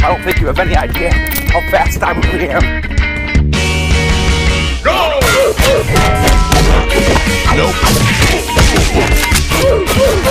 I don't think you have any idea how fast I really am. Nope.